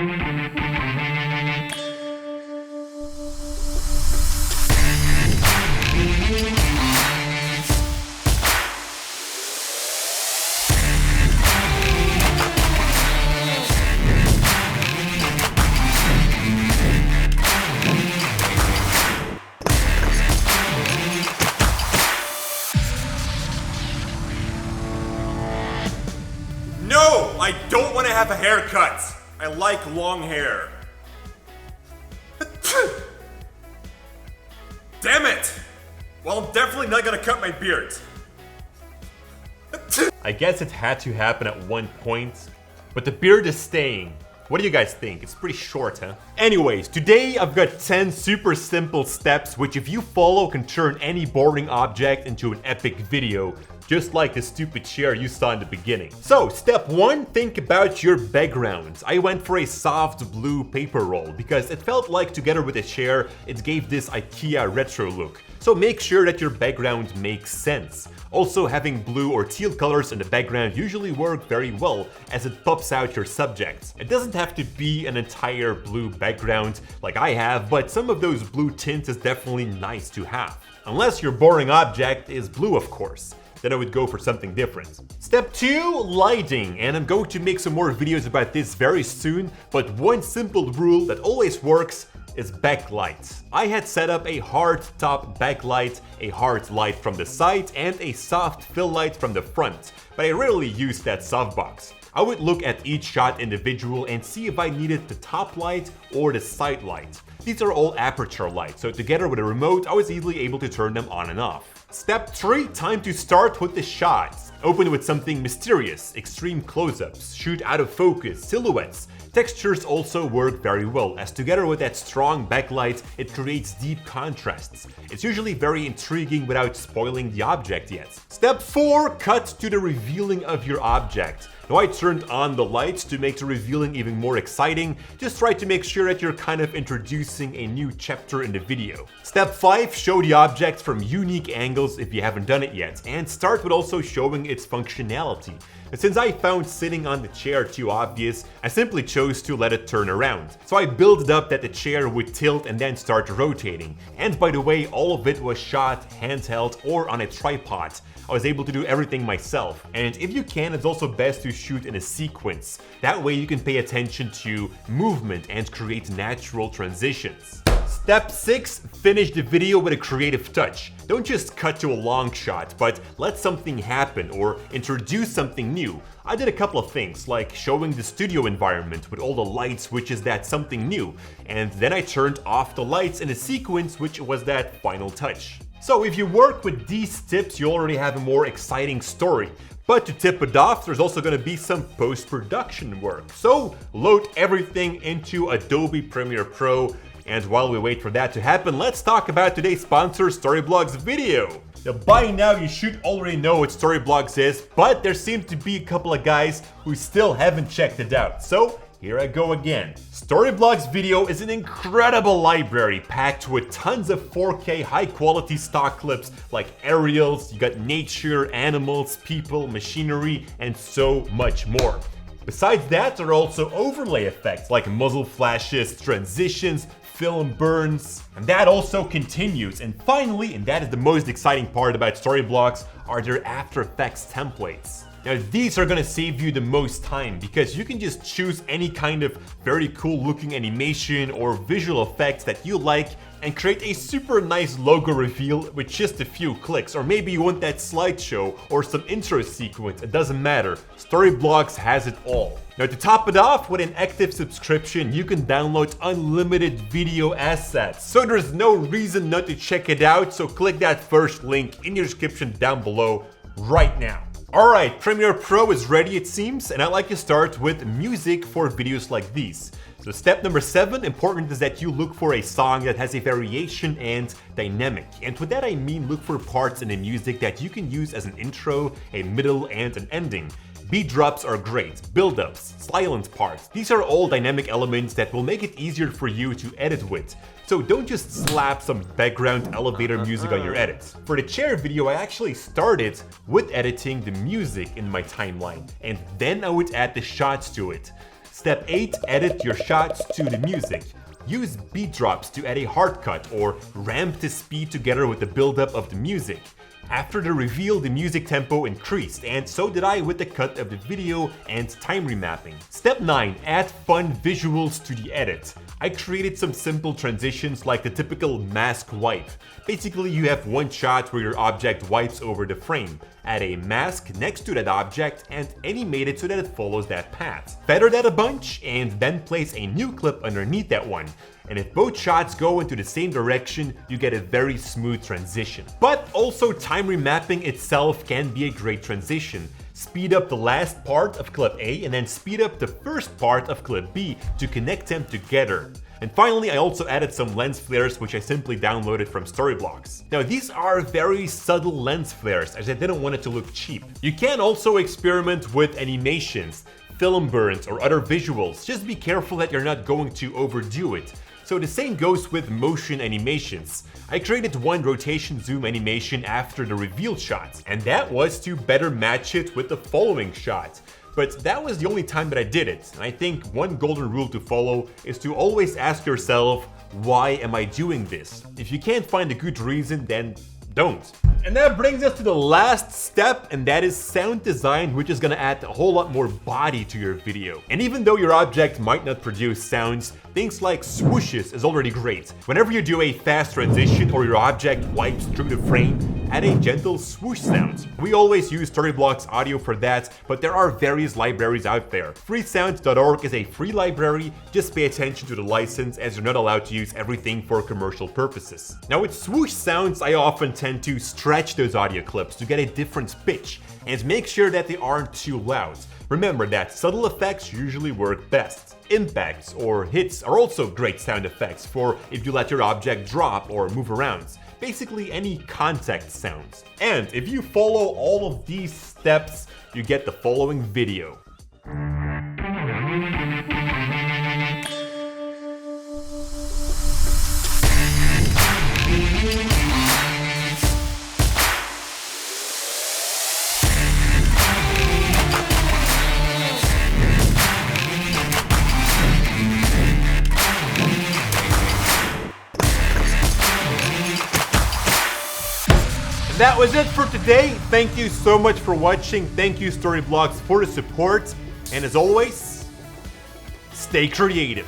No! I don't want to have a haircut! I like long hair. Damn it! Well, I'm definitely not gonna cut my beard. I guess it had to happen at one point, but the beard is staying. What do you guys think? It's pretty short, huh? Anyways, today I've got 10 super simple steps which if you follow can turn any boring object into an epic video. Just like the stupid chair you saw in the beginning. So, step 1, think about your background. I went for a soft blue paper roll because it felt like together with the chair, it gave this IKEA retro look. So make sure that your background makes sense. Also, having blue or teal colors in the background usually work very well as it pops out your subject. It doesn't have to be an entire blue background like I have, but some of those blue tints is definitely nice to have. Unless your boring object is blue, of course. Then I would go for something different. Step 2, lighting, and I'm going to make some more videos about this very soon, but one simple rule that always works is backlight. I had set up a hard top backlight, a hard light from the side, and a soft fill light from the front, but I rarely use that softbox. I would look at each shot individual and see if I needed the top light or the side light. These are all aperture lights, so together with a remote, I was easily able to turn them on and off. Step 3, time to start with the shots. Open with something mysterious, extreme close-ups, shoot out of focus, silhouettes. Textures also work very well, as together with that strong backlight, it creates deep contrasts. It's usually very intriguing without spoiling the object yet. Step 4, cut to the revealing of your object. Now I turned on the lights to make the revealing even more exciting. Just try to make sure that you're kind of introducing a new chapter in the video. Step 5, show the object from unique angles if you haven't done it yet, and start with also showing its functionality. And since I found sitting on the chair too obvious, I simply chose to let it turn around. So I built it up that the chair would tilt and then start rotating. And by the way, all of it was shot handheld or on a tripod. I was able to do everything myself. And if you can, it's also best to shoot in a sequence. That way you can pay attention to movement and create natural transitions. Step 6, finish the video with a creative touch. Don't just cut to a long shot, but let something happen or introduce something new. I did a couple of things, like showing the studio environment with all the lights, which is that something new. And then I turned off the lights in a sequence, which was that final touch. So if you work with these tips, you already have a more exciting story. But to tip it off, there's also going to be some post-production work. So load everything into Adobe Premiere Pro. And while we wait for that to happen, let's talk about today's sponsor, Storyblocks Video. Now by now you should already know what Storyblocks is, but there seem to be a couple of guys who still haven't checked it out. So here I go again. Storyblocks Video is an incredible library packed with tons of 4K high quality stock clips like aerials, you got nature, animals, people, machinery, and so much more. Besides that, there are also overlay effects like muzzle flashes, transitions, film burns, and that also continues. And finally, and that is the most exciting part about Storyblocks, are their After Effects templates. Now these are gonna save you the most time because you can just choose any kind of very cool looking animation or visual effects that you like and create a super nice logo reveal with just a few clicks. Or maybe you want that slideshow or some intro sequence, it doesn't matter. Storyblocks has it all. Now to top it off, with an active subscription, you can download unlimited video assets. So there's no reason not to check it out, so click that first link in the description down below right now. Alright, Premiere Pro is ready it seems, and I like to start with music for videos like these. So step number 7, important is that you look for a song that has a variation and dynamic. And with that I mean look for parts in the music that you can use as an intro, a middle, and an ending. Beat drops are great, build-ups, silent parts. These are all dynamic elements that will make it easier for you to edit with. So don't just slap some background elevator music on your edits. For the chair video, I actually started with editing the music in my timeline, and then I would add the shots to it. Step 8. Edit your shots to the music. Use beat drops to add a hard cut or ramp the speed together with the buildup of the music. After the reveal, the music tempo increased, and so did I with the cut of the video and time remapping. Step 9. Add fun visuals to the edit. I created some simple transitions like the typical mask wipe. Basically, you have one shot where your object wipes over the frame. Add a mask next to that object and animate it so that it follows that path. Feather that a bunch and then place a new clip underneath that one. And if both shots go into the same direction, you get a very smooth transition. But also time remapping itself can be a great transition. Speed up the last part of clip A and then speed up the first part of clip B to connect them together. And finally, I also added some lens flares which I simply downloaded from Storyblocks. Now these are very subtle lens flares as I didn't want it to look cheap. You can also experiment with animations, film burns or other visuals. Just be careful that you're not going to overdo it. So the same goes with motion animations. I created one rotation zoom animation after the reveal shot, and that was to better match it with the following shot. But that was the only time that I did it. And I think one golden rule to follow is to always ask yourself, why am I doing this? If you can't find a good reason, then don't. And that brings us to the last step, and that is sound design, which is gonna add a whole lot more body to your video. And even though your object might not produce sounds, things like swooshes is already great. Whenever you do a fast transition or your object wipes through the frame, add a gentle swoosh sound. We always use Storyblocks Audio for that, but there are various libraries out there. Freesound.org is a free library. Just pay attention to the license as you're not allowed to use everything for commercial purposes. Now with swoosh sounds, I often tend to stretch those audio clips to get a different pitch and make sure that they aren't too loud. Remember that subtle effects usually work best. Impacts or hits are also great sound effects for if you let your object drop or move around. Basically any contact sounds. And if you follow all of these steps, you get the following video. That was it for today. Thank you so much for watching. Thank you Storyblocks for the support. And as always, stay creative.